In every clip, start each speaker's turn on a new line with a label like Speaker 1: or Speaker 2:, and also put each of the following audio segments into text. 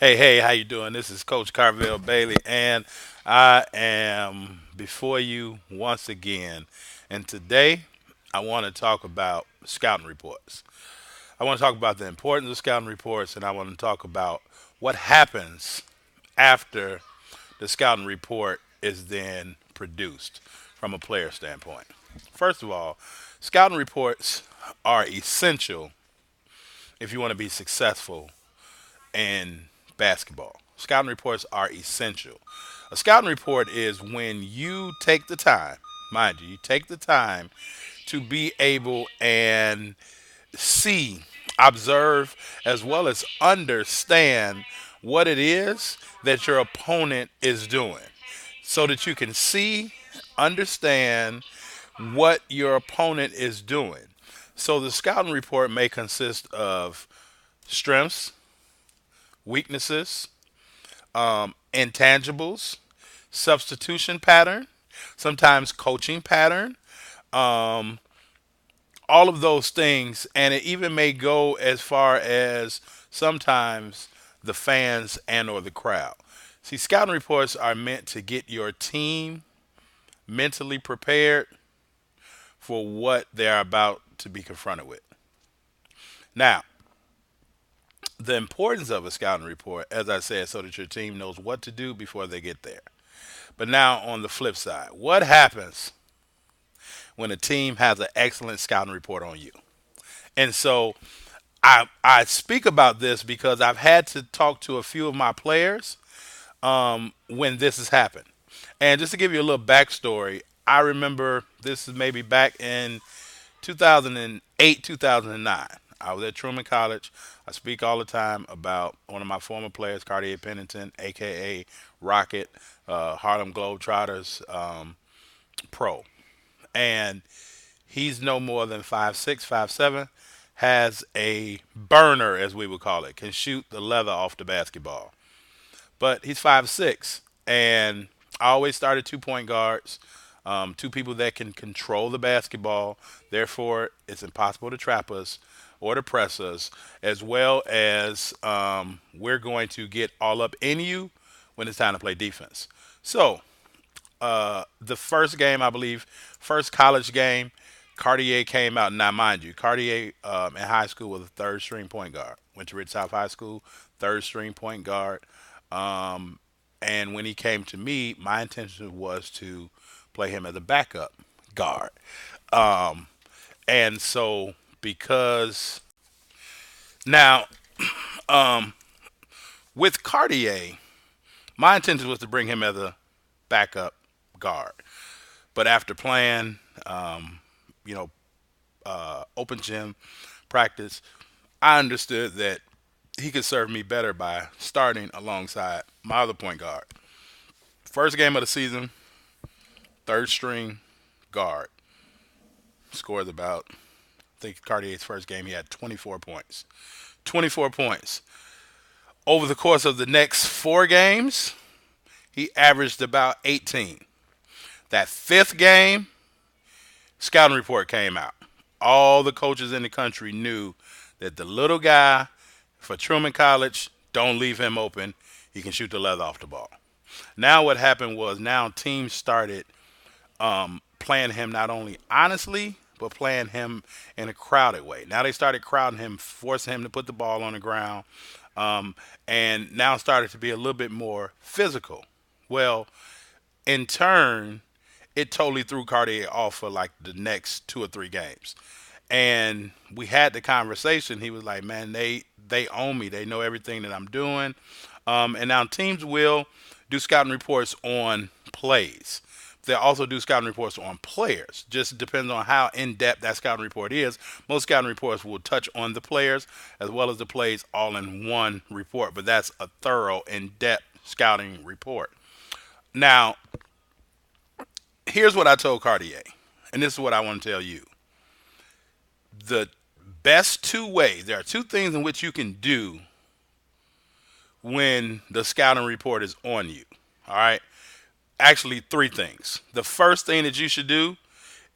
Speaker 1: Hey, how you doing? This is Coach Karvell Bailey, and I am before you once again. And today, I want to talk about scouting reports. I want to talk about the importance of scouting reports, and I want to talk about what happens after the scouting report is then produced from a player standpoint. First of all, scouting reports are essential if you want to be successful in basketball. Scouting reports are essential. A scouting report is when you take the time, mind you, you take the time to be able and see, observe, as well as understand what it is that your opponent is doing so that you can see, understand what your opponent is doing. So the scouting report may consist of strengths, weaknesses, intangibles, substitution pattern, sometimes coaching pattern, all of those things. And it even may go as far as sometimes the fans and or the crowd. See, scouting reports are meant to get your team mentally prepared for what they're about to be confronted with. Now, the importance of a scouting report, as I said, so that your team knows what to do before they get there. But now on the flip side, what happens when a team has an excellent scouting report on you? And so I speak about this because I've had to talk to a few of my players when this has happened. And just to give you a little backstory, I remember this is maybe back in 2008, 2009. I was at Truman College. I speak all the time about one of my former players, Cartier Pennington, aka Rocket, Harlem Globetrotters pro. And he's no more than 5'6", 5'7", has a burner, as we would call it, can shoot the leather off the basketball. But he's 5'6", and I always started 2 point guards, two people that can control the basketball. Therefore, it's impossible to trap us or to press us, as well as we're going to get all up in you when it's time to play defense. So the first game, I believe, first college game, Cartier came out. Now, mind you, Cartier in high school was a third string point guard. Went to Ridge South High School, third string point guard. Um, and when he came to me, my intention was to play him as a backup guard. Um, and so, because now with Cartier, my intention was to bring him as a backup guard. But after playing, you know, open gym practice, I understood that he could serve me better by starting alongside my other point guard. First game of the season, third string guard. Scores about, I think Cartier's first game, he had 24 points. 24 points. Over the course of the next 4 games, he averaged about 18. That fifth game, scouting report came out. All the coaches in the country knew that the little guy for Truman College, don't leave him open. He can shoot the leather off the ball. Now what happened was now teams started playing him not only honestly, but playing him in a crowded way. Now they started crowding him, forcing him to put the ball on the ground, and now started to be a little bit more physical. Well, in turn, it totally threw Cartier off for like the next 2 or 3 games. And we had the conversation. He was like, "Man, they own me. They know everything that I'm doing." And now teams will do scouting reports on plays. They'll also do scouting reports on players. Just depends on how in depth that scouting report is. Most scouting reports will touch on the players as well as the plays all in one report. But that's a thorough, in depth scouting report. Now, here's what I told Cartier, and this is what I want to tell you. The best 2 ways, there are 2 things in which you can do when the scouting report is on you. All right. Actually, 3 things. The first thing that you should do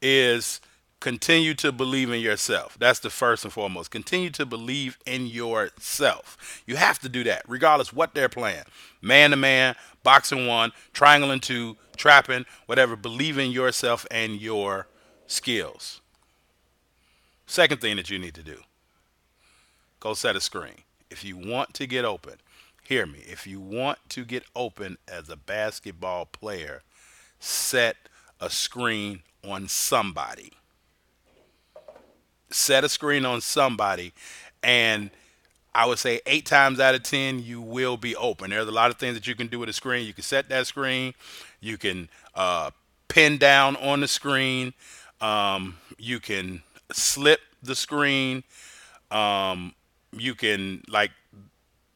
Speaker 1: is continue to believe in yourself. That's the first and foremost. Continue to believe in yourself. You have to do that, regardless what they're playing. Man to man, boxing one, triangle and two, trapping, whatever. Believe in yourself and your skills. Second thing that you need to do, go set a screen. If you want to get open, hear me. If you want to get open as a basketball player, set a screen on somebody. Set a screen on somebody, and I would say 8 times out of 10 you will be open. There's a lot of things that you can do with a screen. You can set that screen. You can pin down on the screen. You can slip the screen. You can like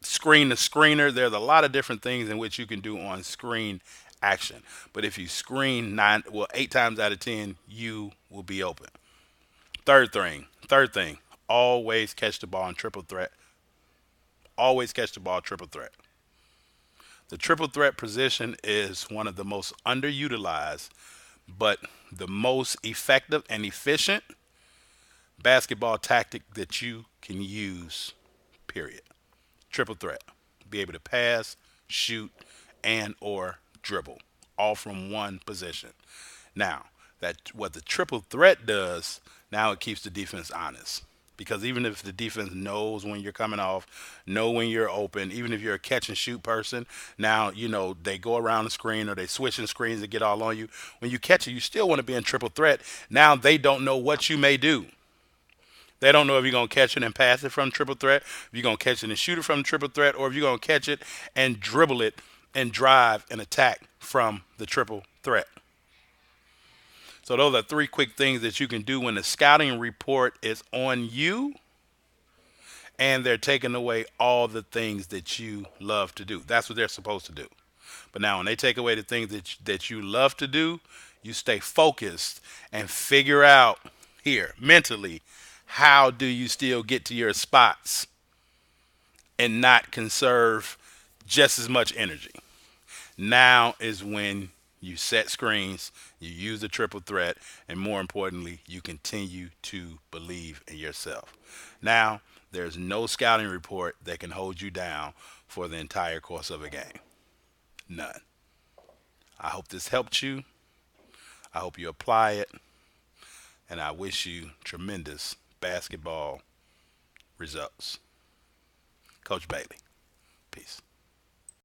Speaker 1: screen the screener. There's a lot of different things in which you can do on screen action. But if you screen 8 times out of 10, you will be open. Third thing, always catch the ball in triple threat. Always catch the ball triple threat. The triple threat position is one of the most underutilized, but the most effective and efficient basketball tactic that you can use, period. Triple threat. Be able to pass, shoot, and or dribble, all from one position. Now, that what the triple threat does, now it keeps the defense honest. Because even if the defense knows when you're coming off, know when you're open, even if you're a catch and shoot person, now they go around the screen or they switching screens to get all on you. When you catch it, you still want to be in triple threat. Now they don't know what you may do. They don't know if you're going to catch it and pass it from triple threat, if you're going to catch it and shoot it from triple threat, or if you're going to catch it and dribble it and drive and attack from the triple threat. So those are 3 quick things that you can do when the scouting report is on you and they're taking away all the things that you love to do. That's what they're supposed to do. But now when they take away the things that you love to do, you stay focused and figure out here mentally, how do you still get to your spots and not conserve just as much energy? Now is when you set screens, you use the triple threat, and more importantly, you continue to believe in yourself. Now, there's no scouting report that can hold you down for the entire course of a game. None. I hope this helped you. I hope you apply it. And I wish you tremendous basketball results. Coach Bailey. Peace.